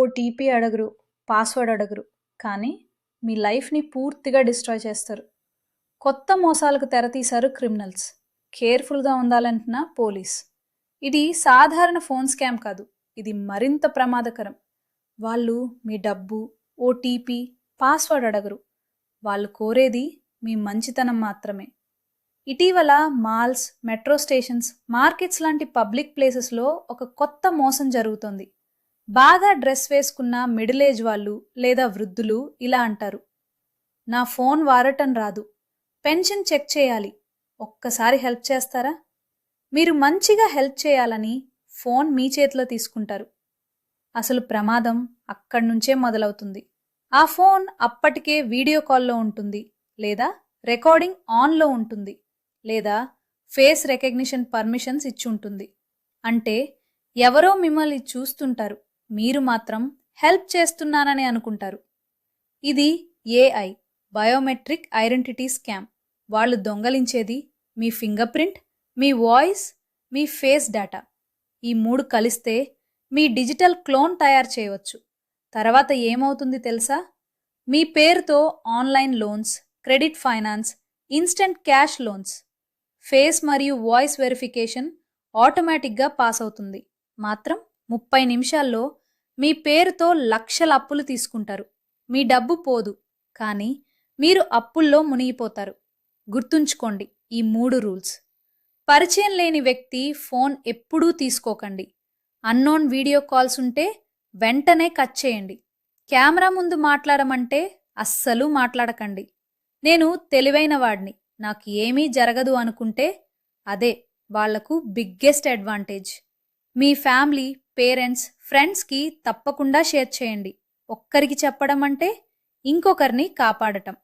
OTP అడగరు, password అడగరు. కానీ మీ లైఫ్‌ని పూర్తిగా డిస్ట్రాయ్ చేస్తారు. కొత్త మోసాలకు తెరతీశారు క్రిమినల్స్. కేర్‌ఫుల్‌గా ఉండాలంటున్న పోలీస్. ఇది సాధారణ ఫోన్ స్కామ్ కాదు. ఇది మరింత ప్రమాదకరం. వాళ్ళు మీ డబ్బు, ఓటీపీ, పాస్వర్డ్ అడగరు. వాళ్ళు కోరేది మీ మంచితనం మాత్రమే. ఇటీవల మాల్స్, మెట్రో స్టేషన్స్, మార్కెట్స్ లాంటి పబ్లిక్ ప్లేసెస్‌లో ఒక కొత్త మోసం జరుగుతోంది. బాగా డ్రెస్ వేసుకున్న మిడిల్ ఏజ్ వాళ్ళు లేదా వృద్ధులు ఇలా అంటారు: నా ఫోన్ వాడటం రాదు, పెన్షన్ చెక్ చేయాలి, ఒక్కసారి హెల్ప్ చేస్తారా? మీరు మంచిగా హెల్ప్ చేయాలని ఫోన్ మీ చేతిలో తీసుకుంటారు. అసలు ప్రమాదం అక్కడి నుంచే మొదలవుతుంది. ఆ ఫోన్ అప్పటికే వీడియో కాల్లో ఉంటుంది, లేదా రికార్డింగ్ ఆన్లో ఉంటుంది, లేదా ఫేస్ రికగ్నిషన్ పర్మిషన్స్ ఇచ్చుంటుంది. అంటే ఎవరో మిమ్మల్ని చూస్తుంటారు, మీరు మాత్రం హెల్ప్ చేస్తున్నానని అనుకుంటారు. ఇది ఏఐ, బయోమెట్రిక్ ఐడెంటిటీ స్కామ్. వాళ్ళు దొంగలించేది మీ ఫింగర్ ప్రింట్, మీ వాయిస్, మీ ఫేస్ డేటా. ఈ మూడు కలిస్తే మీ డిజిటల్ క్లోన్ తయారు చేయవచ్చు. తర్వాత ఏమవుతుంది తెలుసా? మీ పేరుతో online loans, credit finance, instant cash loans, face మరియు వాయిస్ వెరిఫికేషన్ ఆటోమేటిక్గా పాస్ అవుతుంది. మాత్రం 30 నిమిషాల్లో మీ పేరుతో లక్షల అప్పులు తీసుకుంటారు. మీ డబ్బు పోదు, కానీ మీరు అప్పుల్లో మునిగిపోతారు. గుర్తుంచుకోండి ఈ 3 రూల్స్. పరిచయం లేని వ్యక్తి ఫోన్ ఎప్పుడూ తీసుకోకండి. అన్నోన్ వీడియో కాల్స్ ఉంటే వెంటనే కట్ చేయండి. కెమెరా ముందు మాట్లాడమంటే అస్సలు మాట్లాడకండి. నేను తెలివైన వాడిని, నాకు ఏమీ జరగదు అనుకుంటే అదే వాళ్లకు బిగ్గెస్ట్ అడ్వాంటేజ్. మీ ఫ్యామిలీ, పేరెంట్స్, ఫ్రెండ్స్కి తప్పకుండా షేర్ చేయండి. ఒక్కరికి చెప్పడం అంటే ఇంకొకరిని కాపాడటం.